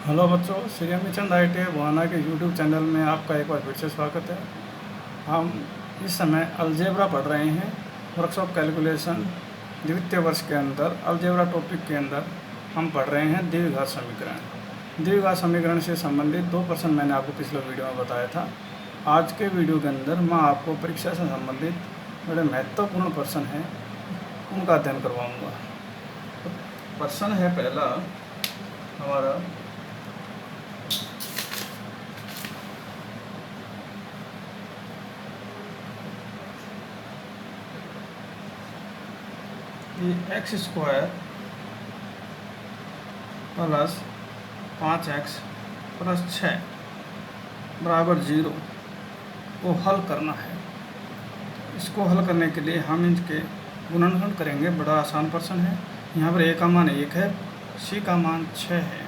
Hello बच्चों, Shri Amichand ITA Buhana के YouTube channel में आपका एक बार फिर से स्वागत है। हम इस समय अलजेब्रा पढ़ रहे हैं। वर्कशॉप कैलकुलेशन द्वितीय वर्ष के अंदर अलजेब्रा टॉपिक के अंदर हम पढ़ रहे हैं द्विघात समीकरण। द्विघात समीकरण से संबंधित 2 प्रश्न मैंने आपको पिछले वीडियो में बताया था। आज के वीडियो के अंदर मैं आपको परीक्षा से संबंधित बड़े महत्वपूर्ण प्रश्न हैं, उनका अध्ययन करवाऊँगा। प्रश्न है पहला हमारा, x² प्लस 5x प्लस 6 बराबर 0 को हल करना है। इसको हल करने के लिए हम इनके गुणनखंड करेंगे। बड़ा आसान प्रश्न है। यहाँ पर a का मान 1 है, c का मान 6 है।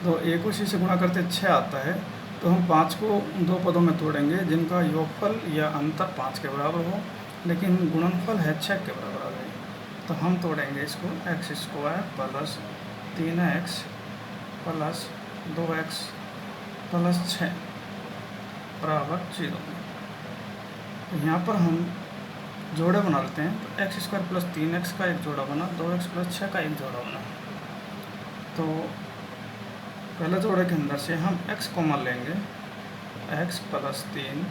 तो a को c से गुणा करते 6 आता है, तो हम 5 को 2 पदों में तोड़ेंगे जिनका योगफल या अंतर 5 के बराबर हो, लेकिन गुणनफल है 6 के बराबर आ जाए। तो हम तोड़ेंगे इसको x² plus 3x plus 2x plus 6 बराबर 0। तो यहाँ पर हम जोड़े बना लेते हैं। तो x² प्लस 3x का एक जोड़ा बना, 2x प्लस 6 का एक जोड़ा बना। तो पहले जोड़े के अंदर से हम x कॉमन लेंगे, x प्लस 3।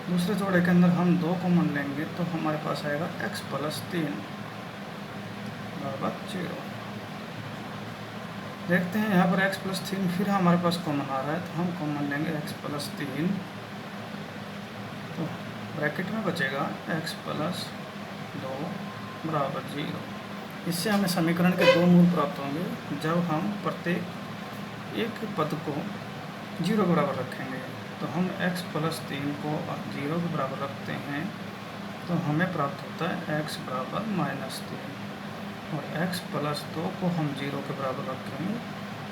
दूसरे जोड़े के अंदर हम 2 कॉमन लेंगे, तो हमारे पास आएगा x प्लस 3 बराबर 0। देखते हैं यहाँ पर x प्लस 3 फिर हमारे पास कॉमन आ रहा है, तो हम कॉमन लेंगे x प्लस 3। तो ब्रैकेट में बचेगा x प्लस 2 बराबर 0। इससे हमें समीकरण के 2 मूल प्राप्त होंगे जब हम प्रत्येक एक पद को 0 के बराबर रखेंगे। तो हम x प्लस 3 को 0 के बराबर रखते हैं, तो हमें प्राप्त होता है x बराबर -3। और x प्लस 2 को हम 0 के बराबर रखेंगे,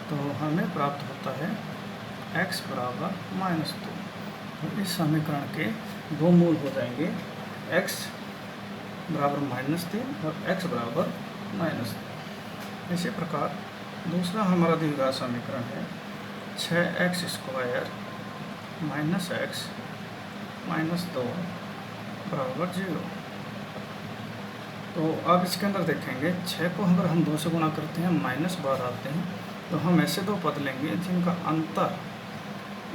तो हमें प्राप्त होता है x बराबर -2। तो इस समीकरण के 2 मूल हो जाएंगे, x बराबर -3 और x बराबर -3। इसी प्रकार दूसरा हमारा द्विघात समीकरण है 6x² माइनस x माइनस 2 बराबर 0। तो अब इसके अंदर देखेंगे 6 को अगर हम 2 से गुणा करते हैं माइनस बार आते हैं, तो हम ऐसे 2 पद लेंगे जिनका अंतर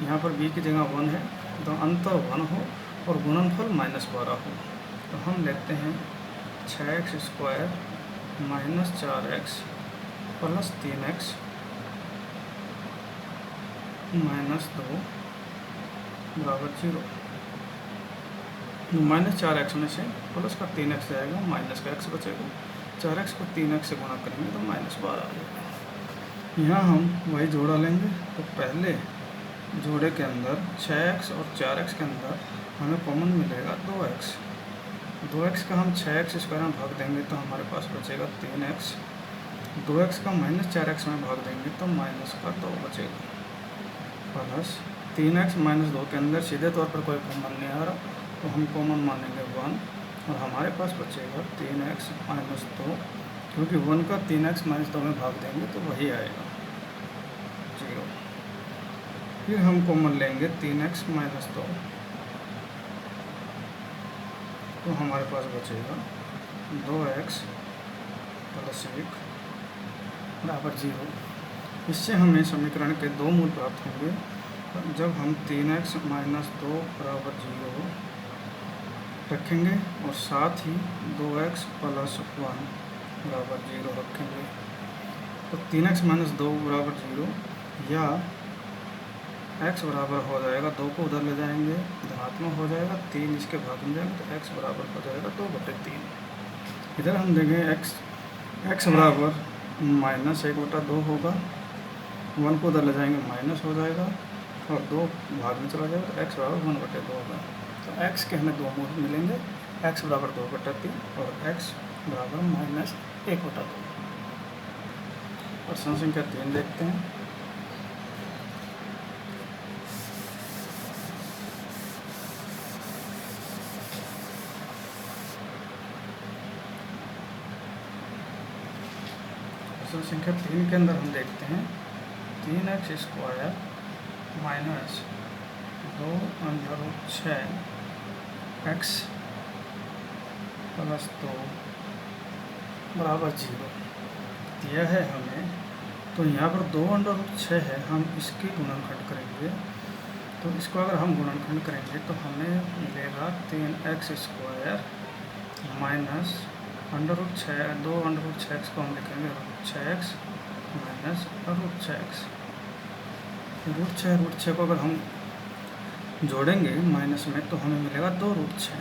यहाँ पर b की जगह 1 है, तो अंतर 1 हो और गुणनफल -12 हो। तो हम लेते हैं 6x² minus 4x plus 3x minus 2 बराबर 0। -4x में से प्लस का 3x जाएगा, माइनस का x बचेगा। 4x को 3x से गुणा करेंगे तो -12 आ जाएगा। यहाँ हम वही जोड़ा लेंगे। तो पहले जोड़े के अंदर 6x और 4x के अंदर हमें कॉमन मिलेगा 2x। 2x का हम 6x² में भाग देंगे तो हमारे पास बचेगा 3x। 2x का -4x में भाग देंगे तो माइनस का 2 बचेगा, प्लस 3x माइनस 2 के अंदर सीधे तौर पर कोई कॉमन नहीं आ रहा, तो हम कॉमन मानेंगे 1 और हमारे पास बचेगा 3x माइनस 2, क्योंकि 1 का 3x माइनस 2 में भाग देंगे तो वही आएगा 0। फिर हम कॉमन लेंगे 3x माइनस 2, तो हमारे पास बचेगा 2x प्लस 1 बराबर 0। इससे हमें समीकरण के 2 मूल प्राप्त होंगे जब हम 3x माइनस 2 बराबर 0 रखेंगे और साथ ही 2x प्लस 1 बराबर 0 रखेंगे। तो 3x माइनस 2 बराबर 0 या x बराबर हो जाएगा 2 को उधर ले जाएंगे, धनात्मक हो जाएगा, 3 इसके भाग में जाएंगे तो x बराबर हो जाएगा 2/3। इधर हम देंगे x बराबर -1/2 होगा, 1 को उधर ले जाएंगे माइनस हो जाएगा और 2 भाग में चला जाएगा तो x बराबर 1/2 होगा। तो x के हमें 2 मूल मिलेंगे, x बराबर 2/3 और x बराबर -1/2। प्रश्न संख्या 3 देखते हैं। प्रश्न संख्या 3 के अंदर हम देखते हैं 3x² माइनस 2√6x प्लस 2 बराबर 0 दिया है हमें। तो यहाँ पर 2√6 है, हम इसकी गुणनखंड करेंगे। तो इसको अगर हम गुणनखंड करेंगे तो हमें मिलेगा 3x² माइनस √6, 2√6x को हम लिखेंगे √6x माइनस √6x। √6 को अगर हम जोड़ेंगे माइनस में तो हमें मिलेगा 2√6।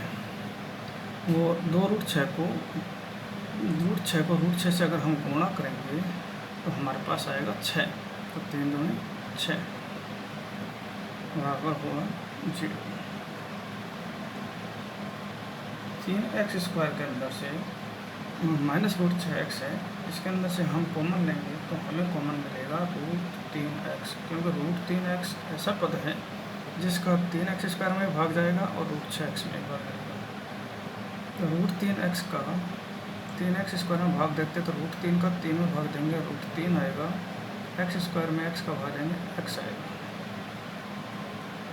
वो 2√6 को √6 से अगर हम गुणा करेंगे तो हमारे पास आएगा 6। तो 3 दूनी 6 बराबर होगा 0। 3x² के अंदर से माइनस √6x है, इसके अंदर से हम कॉमन लेंगे तो हमें कॉमन मिलेगा √3x, क्योंकि √3x ऐसा पद है जिसका 3x² में भाग जाएगा और √6x में भाग जाएगा। तो √3x² में भाग देते तो √3 का 3 में भाग देंगे √3 आएगा, x² में x का भाग देंगे x आएगा।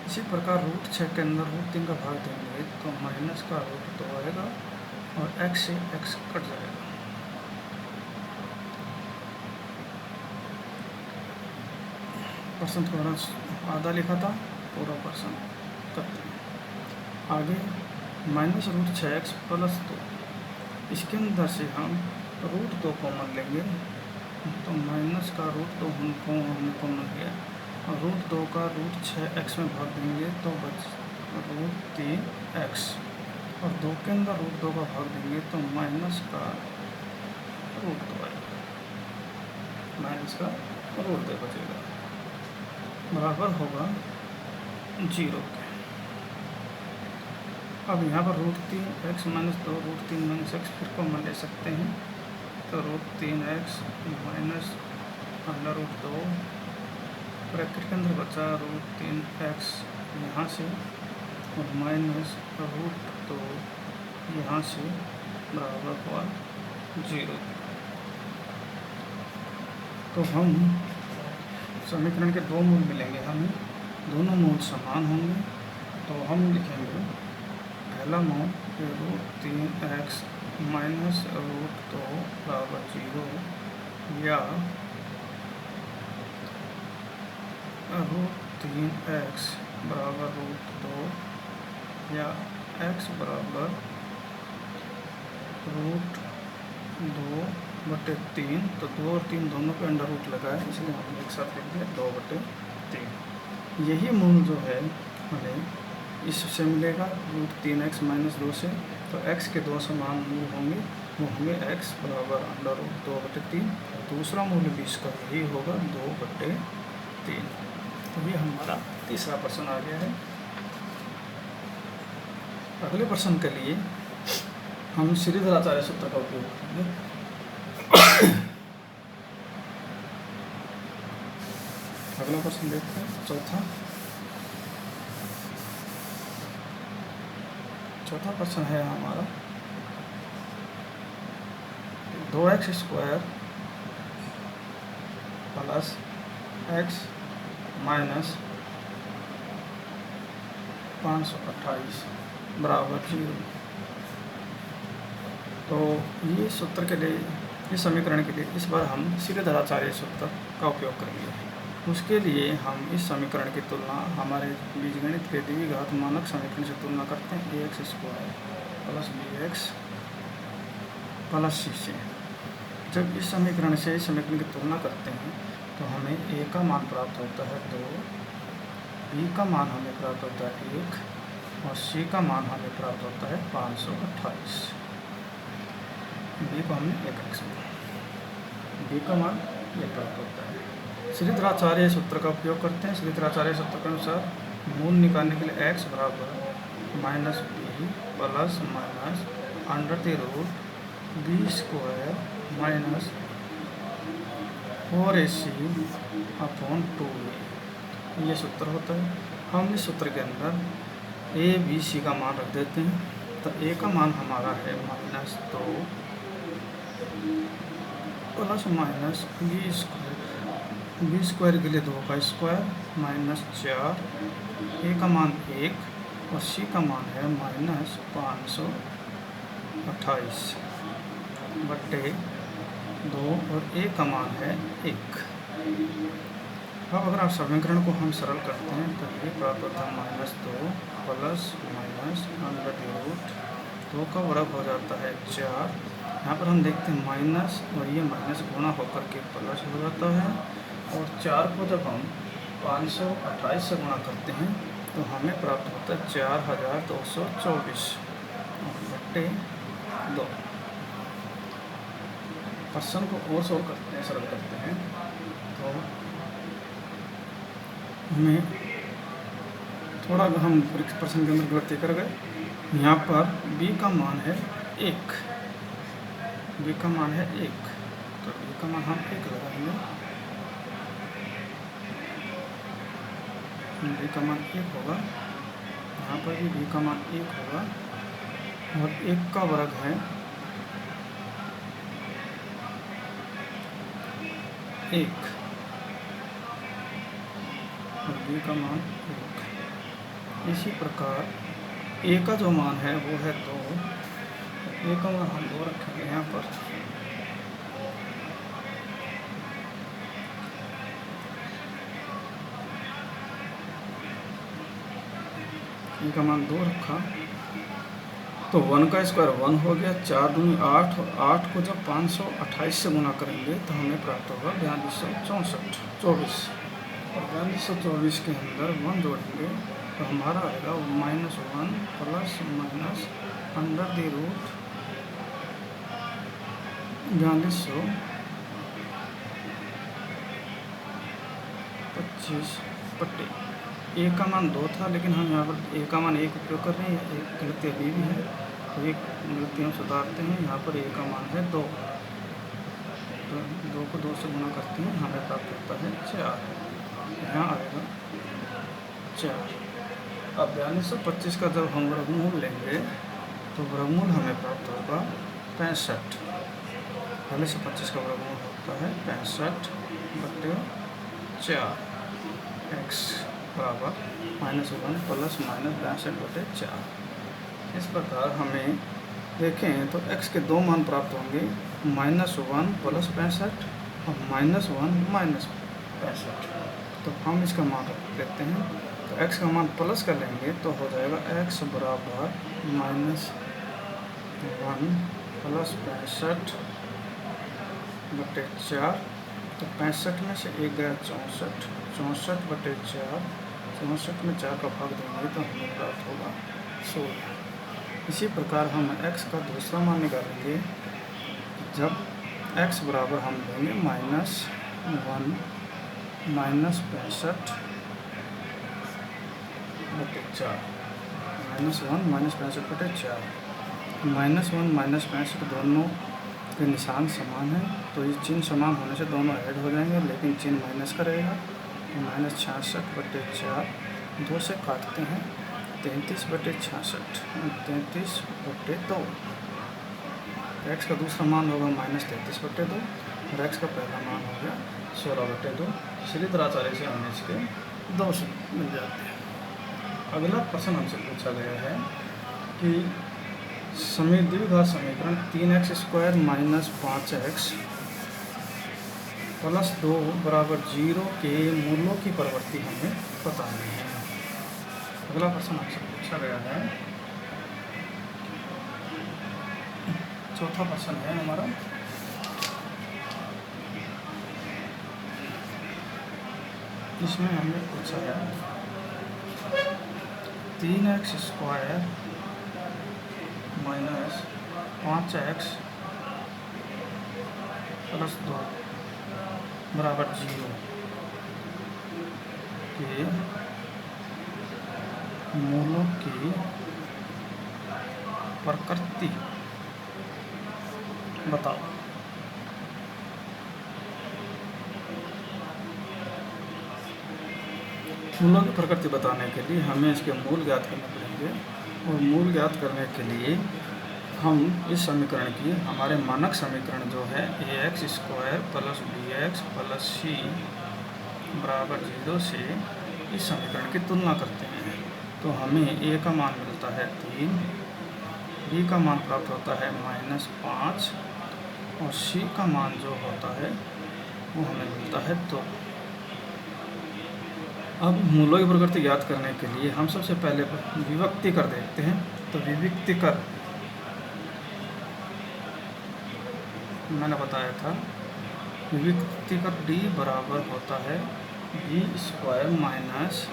इसी प्रकार √6 के अंदर √3 का भाग देंगे तो माइनस का √2 आएगा और x से x कट जाएगा। परसेंट को आधा लिखा था, पूरा परसेंट करते हैं। आगे माइनस √6x प्लस 2, इसके अंदर से हम √2 कॉमन लेंगे तो माइनस का √2 हमने कॉमन लिया और √2 का √6x में भाग देंगे तो बच √3x और 2 के अंदर √2 का भाग देंगे तो माइनस का √2 आएगा, माइनस का √2 बचेगा बराबर होगा 0 के। अब यहाँ पर √3x माइनस 2 √3 माइनस x फिर कॉमन ले सकते हैं तो √3x माइनस √2 ब्रैकेट के अंदर बचा √3x यहाँ से और माइनस √2 यहाँ से बराबर हुआ 0। तो हम समीकरण के दो मूल मिलेंगे, हमें दोनों मूल समान होंगे। तो हम लिखेंगे पहला मूल √3x माइनस √2 बराबर 0 या √3x बराबर √2 या x बराबर √2/3। तो 2 और 3 दोनों पे अंडर रूट लगा है, इसलिए हमने एक साथ लिख दिया 2/3। यही मूल जो है हमें इससे मिलेगा √3x माइनस 2 से। तो x के दो समान मूल होंगे, वो होंगे x बराबर √2/3। दूसरा मूल भी इसका यही होगा 2/3। तो ये हमारा तीसरा प्रश्न आ गया है। अगले प्रश्न के लिए हम श्रीधराचार्य सूत्र का उपयोग करेंगे। अगला प्रश्न देखते हैं, चौथा प्रश्न है हमारा 2x² प्लस x माइनस 528 बराबर 0। तो ये सूत्र के लिए, इस समीकरण के लिए इस बार हम श्रीधराचार्य सूत्र का उपयोग करेंगे। उसके लिए हम इस समीकरण की तुलना हमारे बीजगणित के द्विघात मानक समीकरण से तुलना करते हैं ax² plus bx plus c से। जब इस समीकरण से इस समीकरण की तुलना करते हैं तो हमें a का मान प्राप्त होता है 2, b का मान हमें प्राप्त होता है 1 और c का मान हमें प्राप्त होता है 528। b को हमने 1x में, b का मान ये प्राप्त होता है। श्रीधराचार्य सूत्र का उपयोग करते हैं। श्रीधराचार्य सूत्र के अनुसार मूल निकालने के लिए x बराबर minus b plus minus √b² minus 4ac/2a, ये सूत्र होता है। हम इस सूत्र के अंदर a b c का मान रख देते हैं। तो a का मान हमारा है -2 plus minus b² B square के लिए 2 का स्क्वायर माइनस 4, ए का मान 1 और सी का मान है माइनस 528 बट्टे 2 और ए का मान है 1। अब अगर आप समीकरण को हम सरल करते हैं तो ये प्राप्त होता है -2 प्लस माइनस √2 का वर्ग हो जाता है 4। यहाँ पर हम देखते हैं माइनस और ये माइनस गुणा होकर के प्लस हो जाता है, और 4 को जब हम 528 से गुणा करते हैं तो हमें प्राप्त होता है 4224 बट्टे 2। प्रश्न को और सोल्व करते हैं, सरल करते हैं तो हमें थोड़ा हम प्रश्न के अंदर गलती कर गए। यहाँ पर b का मान है 1, b का मान है 1, तो b का मान हम 1 लगाएंगे। b का मान 1 होगा, यहाँ पर भी b का मान 1 होगा, और 1 का वर्ग है 1 और b का मान 1। इसी प्रकार a का जो मान है वो है 2, a का मान हम 2 रखेंगे यहाँ पर। a का मान 2 रखा तो 1 का स्क्वायर 1 हो गया, 4 दूनी 8, और 8 को जब 528 से गुना करेंगे तो हमें प्राप्त होगा 4224, और 4224 के अंदर 1 जोड़ेंगे तो हमारा आएगा -1 plus minus under the root 4225 बट्टे। ए का मान 2 था, लेकिन हम यहाँ पर ए का मान 1 उपयोग कर रहे हैं, एक गलती अभी भी है तो एक गलती हम सुधारते हैं। यहाँ पर ए का मान है 2, तो 2 को 2 से गुना करते हैं, हमें प्राप्त होता है 4, यहाँ आएगा 4। अब 4225 का जब हम वर्गमूल लेंगे तो वर्गमूल हमें प्राप्त होगा 65। 4225 का वर्गमूल होता है 65 बट्टे 4, एक्स बराबर -1 प्लस माइनस 62 बटे 4। इस प्रकार हमें देखें तो x के 2 मान प्राप्त होंगे, -1 प्लस 65 और -1 माइनस 65। तो हम इसका मान रख लेते हैं, तो x का मान प्लस कर लेंगे तो हो जाएगा x बराबर -1 प्लस 65 बटे 4। तो 65 में से 1 गया 64, 64 बटे 4, 64 में 4 का भाग देंगे तो हमें प्राप्त होगा 16। इसी प्रकार हम x का दूसरा मान निकालेंगे, जब x बराबर हम लेंगे -1 माइनस 65 बटे 4, -1 माइनस 65 बटे 4। -1 माइनस 65 दोनों के निशान समान है, तो ये चिन्ह समान होने से दोनों ऐड हो जाएंगे, लेकिन चिन्ह माइनस का रहेगा। -66 बटे 4 2 से काटते हैं, 33 बटे 66, 33 बटे 2। एक्स का दूसरा मान होगा -33 बटे 2 और एक्स का पहला मान हो गया 16 बटे 2। श्रीधराचार्य से हमें इसके 2 से मिल जाते हैं। अगला प्रश्न हमसे पूछा गया है कि द्विघात समीकरण 3x² माइनस 5x प्लस 2 बराबर 0 के मूलों की प्रवृत्ति हमें बतानी है। अगला प्रश्न हमसे पूछा गया है, चौथा प्रश्न है हमारा। इसमें हमने पूछा है 3x² माइनस 5x प्लस 2 बराबर 0 के मूलों की प्रकृति बताओ। मूलों की प्रकृति बताने के लिए हमें इसके मूल ज्ञात करने पड़ेंगे, और मूल ज्ञात करने के लिए हम इस समीकरण की हमारे मानक समीकरण जो है ax² plus bx plus c बराबर 0 से इस समीकरण की तुलना करते हैं तो हमें a का मान मिलता है 3, b का मान प्राप्त होता है -5 और c का मान जो होता है वो हमें मिलता है 2। अब मूलों की प्रकृति ज्ञात करने के लिए हम सबसे पहले विभक्ति कर देखते हैं। तो विभक्ति कर मैंने बताया था, विभक्ति कर d बराबर होता है b² माइनस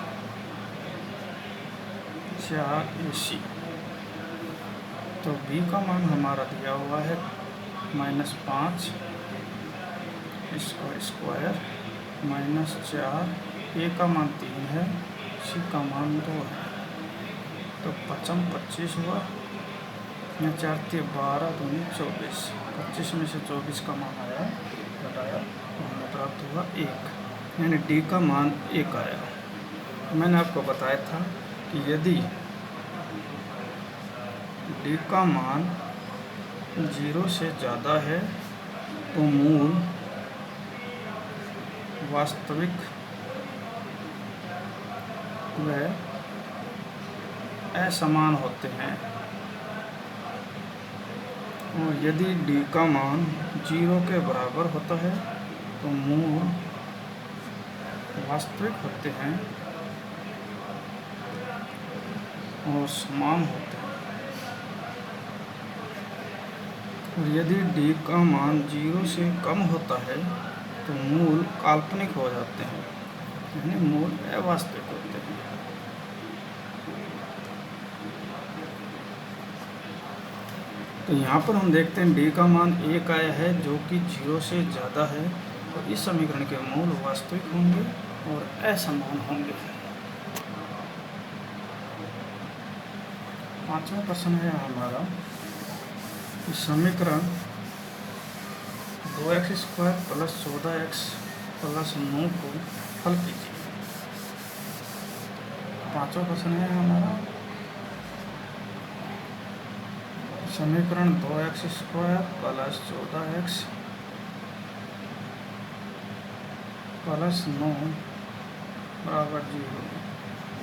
4ac। तो b का मान हमारा दिया हुआ है -5 इसका स्क्वायर -4, a का मान 3 है, c का मान 2 है। तो 5 25 हुआ, या 4 × 12 दूनी 24, 25 में से 24 का मान आया, घटाया तो हमें प्राप्त हुआ 1, यानी d का मान 1 आया। मैंने आपको बताया था कि यदि d का मान 0 से ज़्यादा है तो मूल वास्तविक व असमान होते हैं, और यदि d का मान 0 के बराबर होता है तो मूल वास्तविक होते हैं और समान होते हैं, और यदि d का मान 0 से कम होता है तो मूल काल्पनिक हो जाते हैं, यानी मूल अवास्तविक होते हैं। तो यहाँ पर हम देखते हैं d का मान 1 आया है जो कि 0 से ज़्यादा है, तो इस समीकरण के मूल वास्तविक होंगे और असमान होंगे। 5वां प्रश्न है हमारा, समीकरण 2x² + 14x + 9 को हल कीजिए। 5वां प्रश्न है हमारा, समीकरण 2x² + 14x + 9 बराबर 0,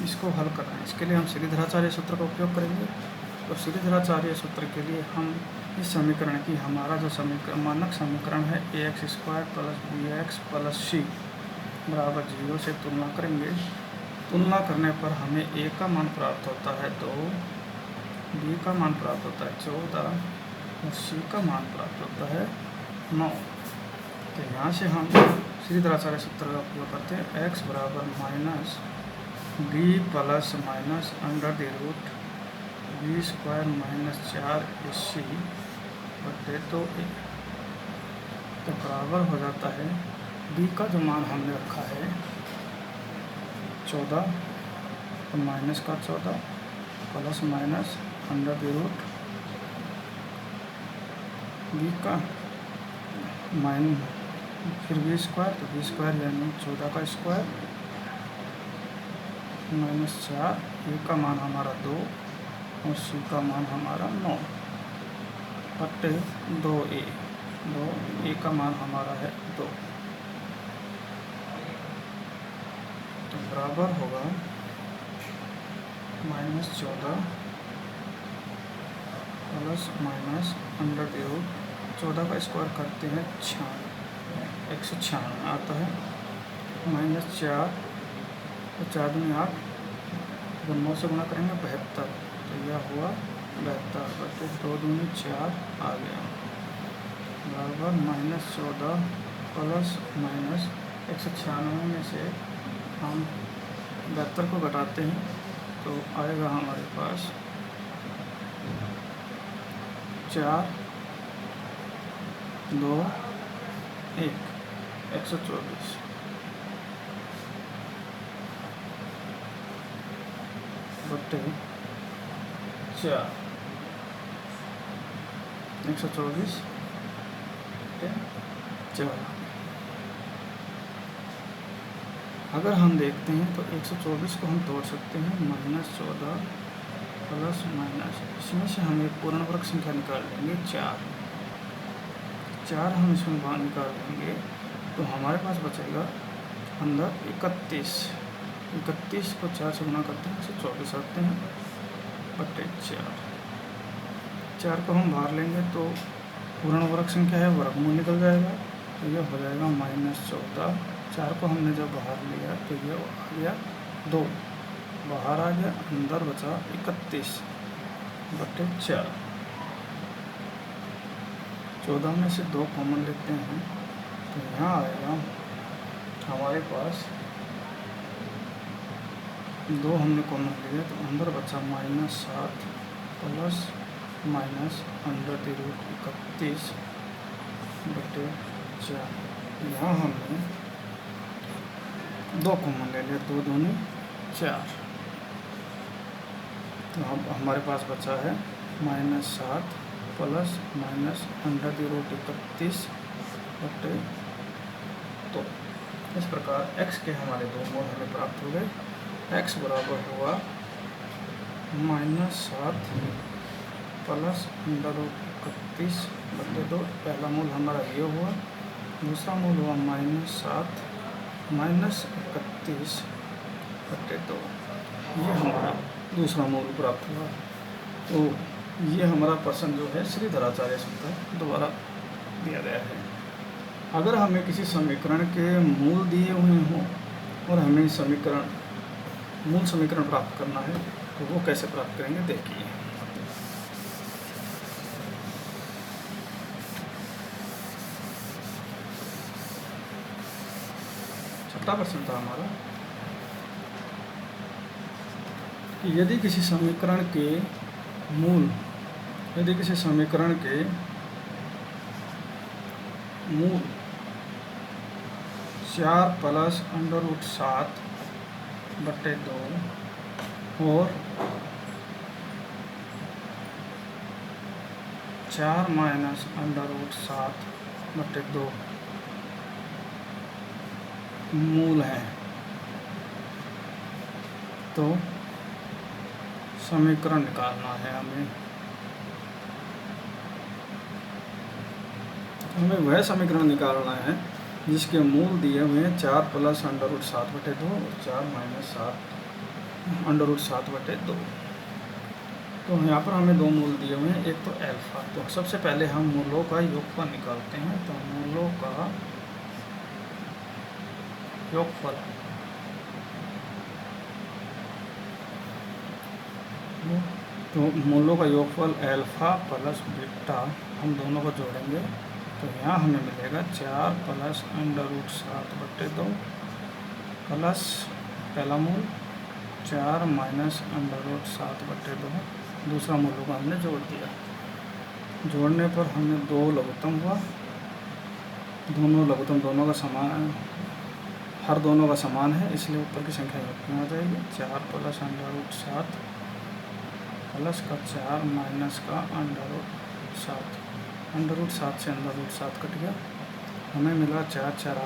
इसको हल करना है। इसके लिए हम श्रीधराचार्य सूत्र का उपयोग करेंगे। तो श्रीधराचार्य सूत्र के लिए हम इस समीकरण की हमारा जो समीकरण मानक समीकरण है ax² + bx + c बराबर 0 से तुलना करेंगे। तुलना करने पर हमें a का मान प्राप्त होता है 2, b का मान प्राप्त होता है 14 और c का मान प्राप्त होता है 9। तो यहाँ से हम श्रीधराचार्य सूत्र का उपयोग करते हैं। x बराबर -b plus minus under the root b² - 4ac बटे 2a, तो बराबर हो जाता है b का जो मान हमने रखा है 14, तो माइनस का 14 plus minus under the root b का फिर b², तो b² यानी 14 का स्क्वायर -4, a का मान हमारा 2 और c का मान हमारा 9 बटे 2a, 2a का मान हमारा है 2, तो बराबर होगा -14 plus minus under the root 14 का स्क्वायर करते हैं 196 आता है, -4 तो 4 दूनी 8, अगर 9 से गुणा करेंगे 72, तो यह हुआ 72 बटे 2 दूनी 4 आ गया, बराबर -14 प्लस माइनस 196 में से हम 72 को घटाते हैं तो आएगा हमारे पास 4 2 1 124 बटे 4 124 बटे 4। अगर हम देखते हैं तो 124 को हम तोड़ सकते हैं, -14 प्लस माइनस, इसमें से हम एक पूर्ण वर्ग संख्या निकाल लेंगे 4 हम इसमें बाहर निकाल लेंगे, तो हमारे पास बचेगा अंदर 31 को 4 से गुना करते हैं 124 आते हैं बटे 4 को हम बाहर लेंगे तो पूर्ण वर्ग संख्या है, वर्गमूल निकल जाएगा, तो यह हो जाएगा -14। 4 को हमने जब बाहर लिया तो यह आ गया 2, बाहर आ गया, अंदर बचा 31 बटे 4। 14 में से 2 कॉमन लेते हैं तो यहाँ आएगा हमारे पास 2 हमने कॉमन लिया तो अंदर बचा -7 प्लस माइनस √31 बटे 4। यहाँ हमने 2 कॉमन ले लिया, 2 दूनी 4, तो अब हमारे पास बचा है -7 प्लस माइनस √31 बटे 2। इस प्रकार x के हमारे 2 मूल हमें प्राप्त हो गए। x बराबर हुआ -7 प्लस √31 बटे 2, पहला मूल हमारा ये हुआ, दूसरा मूल हुआ -7 माइनस 31 बटे 2, ये हमारा दूसरा मूल प्राप्त हुआ। तो ये हमारा प्रश्न जो है श्रीधराचार्य सूत्र द्वारा दिया गया है। अगर हमें किसी समीकरण के मूल दिए हुए हों और हमें मूल समीकरण प्राप्त करना है तो वो कैसे प्राप्त करेंगे देखिए। छठा प्रश्न था हमारा कि यदि किसी समीकरण के मूल 4 प्लस √7 बटे 2 और 4 माइनस √7 बटे 2 मूल हैं, तो समीकरण निकालना है हमें वह समीकरण निकालना है जिसके मूल दिए हुए हैं 4 प्लस √7 बटे 2 और 4 माइनस √7 बटे 2। तो यहाँ पर हमें 2 मूल दिए हुए हैं, एक तो अल्फा। तो सबसे पहले हम मूलों का योगफल निकालते हैं। तो मूलों का योगफल अल्फा प्लस बीटा, हम दोनों को जोड़ेंगे तो यहाँ हमें मिलेगा 4 प्लस √7 बटे 2 प्लस पहला मूल 4 माइनस √7 बटे 2, दूसरा मूलों को हमने जोड़ दिया। जोड़ने पर हमें 2 लघुत्तम हुआ, दोनों लघुत्तम दोनों का समान, हर दोनों का समान है, इसलिए ऊपर की संख्या योग आ जाएगी। 4 प्लस √7 प्लस का 4 माइनस का √7, √7 से √7 कट गया, हमें मिला 4 4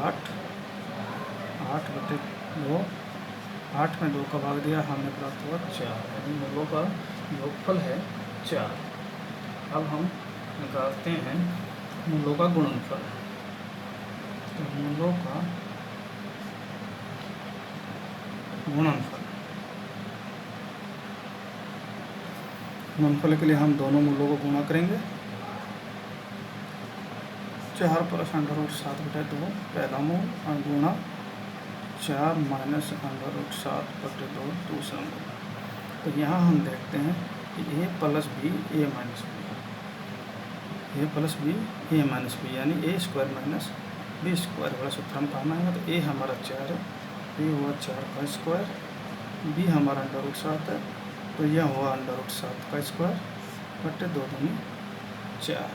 8 बटे 2, 8 में 2 का भाग दिया, हमें प्राप्त हुआ 4, यानी मूलों का योगफल है 4। अब हम निकालते हैं मूलों का गुणनफल। तो मूलों का गुणनफल के लिए हम दोनों मूलों को गुणा करेंगे। 4 प्लस √7 बटे 2 पहला मूल गुणा 4 माइनस √7 बटे 2 दूसरा मूल। तो यहाँ हम देखते हैं कि a plus B a minus B यानी a square minus B square वाला सूत्र हम काम आएगा। तो a हमारा 4 है, ये हुआ 4 का स्क्वायर, b हमारा √7 है, तो यह हुआ √7 का स्क्वायर बटे 2 दूनी 4।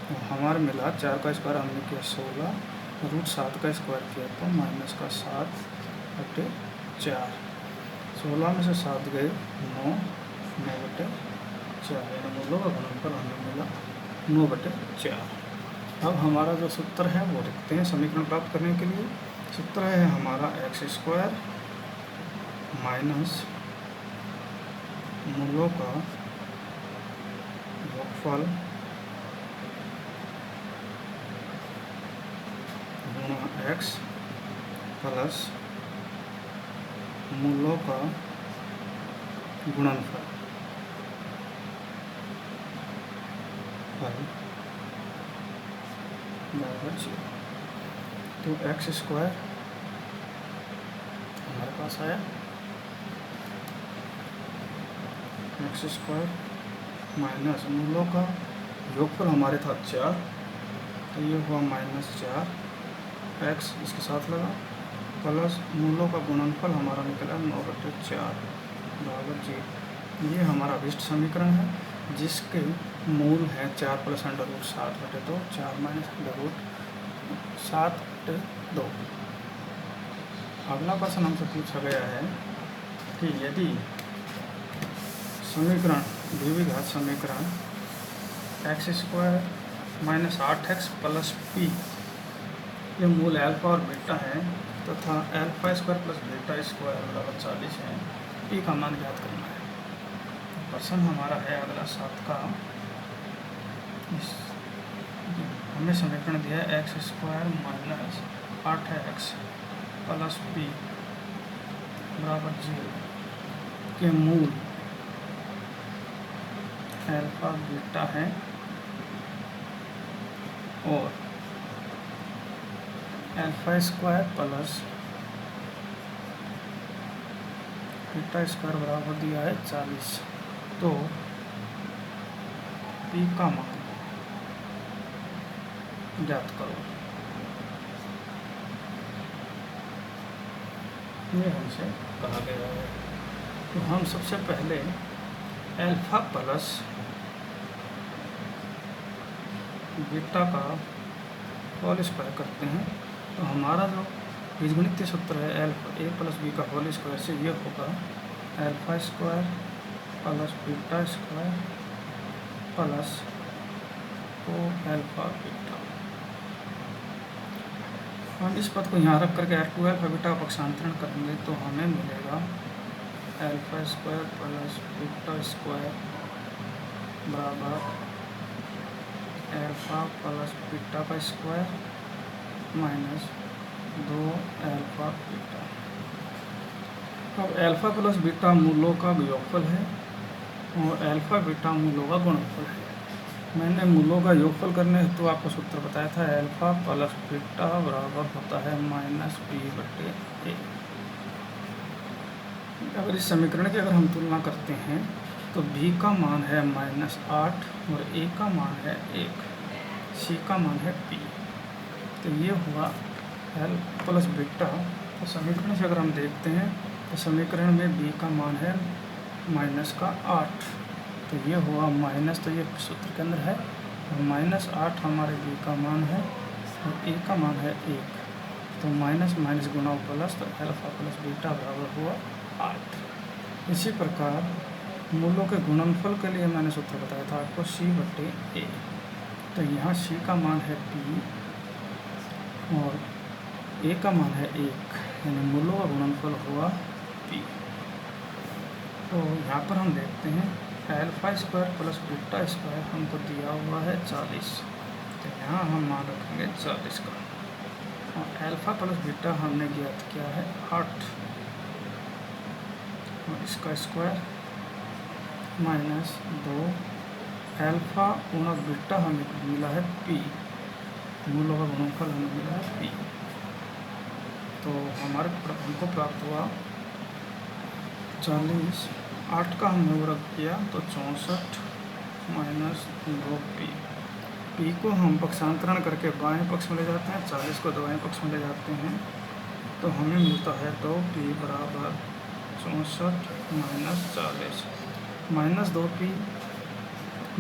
तो हमारे मिला 4 का स्क्वायर हमने किया 16, √7 का स्क्वायर किया तो माइनस का 7 बटे 4, 16 में से 7 गए 9 बटे 4, यानी मूलों का गुणनफल हमें मिला 9 बटे 4। अब हमारा जो सूत्र है वो लिखते हैं समीकरण प्राप्त करने के लिए। सूत्र है हमारा x² माइनस मूलों का योगफल गुणा x प्लस मूलों का गुणनफल बराबर 0। तो एक्स स्क्वायर हमारे पास आया एक्स स्क्वायर माइनस मूलों का योगफल हमारे था 4, तो ये हुआ -4 एक्स इसके साथ लगा, प्लस मूलों का गुणनफल हमारा निकला 9/4 बराबर 0। ये हमारा अभिष्ट समीकरण है जिसके मूल हैं 4 + √7/2, 4 - √7/2। अगला क्वेश्चन हमसे पूछा गया है कि यदि समीकरण द्विघात समीकरण x² - 8x + p ये मूल अल्फा और बीटा है तथा α² + β² बराबर 40 है, p का मान ज्ञात करना है। प्रश्न हमारा है अगला 7 का, हमें समीकरण दिया है x² - 8x + p बराबर 0 के मूल अल्फा बीटा है और α² + β² बराबर दिया है 40। तो p का मान ज्ञात करो। ये हमसे कहा गया है। तो हम सबसे पहले अल्फा प्लस बीटा का होल स्क्वायर करते हैं। तो हमारा जो बीजगणितीय सूत्र है अल्फा a + b का होल स्क्वायर से ये होगा α² + β² प्लस 2α बीटा। हम इस पद को यहाँ रख करके 2α बीटा का पक्षांतरण करेंगे तो हमें मिलेगा α² + β² बराबर α + β² माइनस 2α बीटा। अब अल्फा प्लस बीटा मूलों का योगफल है और अल्फा बीटा मूलों का गुणनफल है। मैंने मूलों का योगफल करने हेतु आपको सूत्र बताया था अल्फा प्लस बीटा बराबर होता है -p/a। अगर इस समीकरण की अगर हम तुलना करते हैं तो b का मान है -8 और a का मान है 1, c का मान है p। तो ये हुआ l प्लस बीटा। तो समीकरण से अगर हम देखते हैं तो समीकरण में b का मान है -8, तो ये हुआ माइनस, तो ये सूत्र के अंदर है -8 हमारे b का मान है और a का मान है 1, तो माइनस माइनस गुणा प्लस, तो अल्फा प्लस बीटा बराबर हुआ 8। इसी प्रकार मूलों के गुणनफल के लिए मैंने सूत्र बताया था आपको c/a। तो यहाँ c का मान है p और a का मान है 1, यानी मूलों का गुणनफल हुआ p। तो यहाँ पर हम देखते हैं α² + β² हमको दिया हुआ है 40, तो यहाँ हम मान रखेंगे 40 का। और अल्फा प्लस बीटा हमने ज्ञात किया है 8 और इसका स्क्वायर माइनस 2 अल्फा गुणक बीटा हमें मिला है p, मूलों का गुणनफल हमें मिला है p। तो हमारे हमको प्राप्त हुआ 40, 8 का हमने वर्ग किया तो 64 माइनस 2p। p को हम पक्षांतरण करके बाएं पक्ष में ले जाते हैं, 40 को दाएं पक्ष में ले जाते हैं, तो हमें मिलता है 2p बराबर 64 माइनस 40। माइनस 2p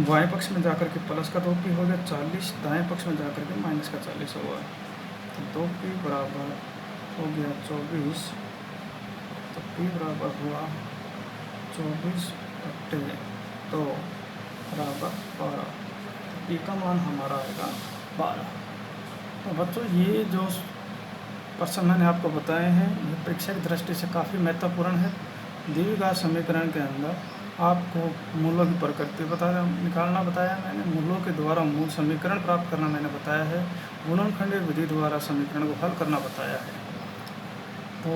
बाएं पक्ष में जाकर के प्लस का 2p हो गया 40, दाएं पक्ष में जाकर के माइनस का 40 हुआ। तो 2p बराबर हो गया 24, तो p बराबर हुआ 24/2 बराबर 12। p का मान हमारा आएगा 12। तो बच्चों ये जो प्रश्न मैंने आपको बताए हैं ये परीक्षा की दृष्टि से काफ़ी महत्वपूर्ण है। द्विघात समीकरण के अंदर आपको मूलों की प्रकृति निकालना बताया मैंने, मूलों के द्वारा मूल समीकरण प्राप्त करना मैंने बताया है, गुणनखंडीय विधि द्वारा समीकरण को हल करना बताया है। तो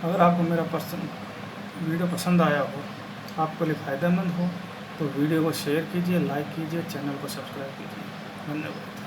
अगर आपको मेरा वीडियो पसंद आया हो, आपके लिए फ़ायदेमंद हो, तो वीडियो को शेयर कीजिए, लाइक कीजिए, चैनल को सब्सक्राइब कीजिए। धन्यवाद।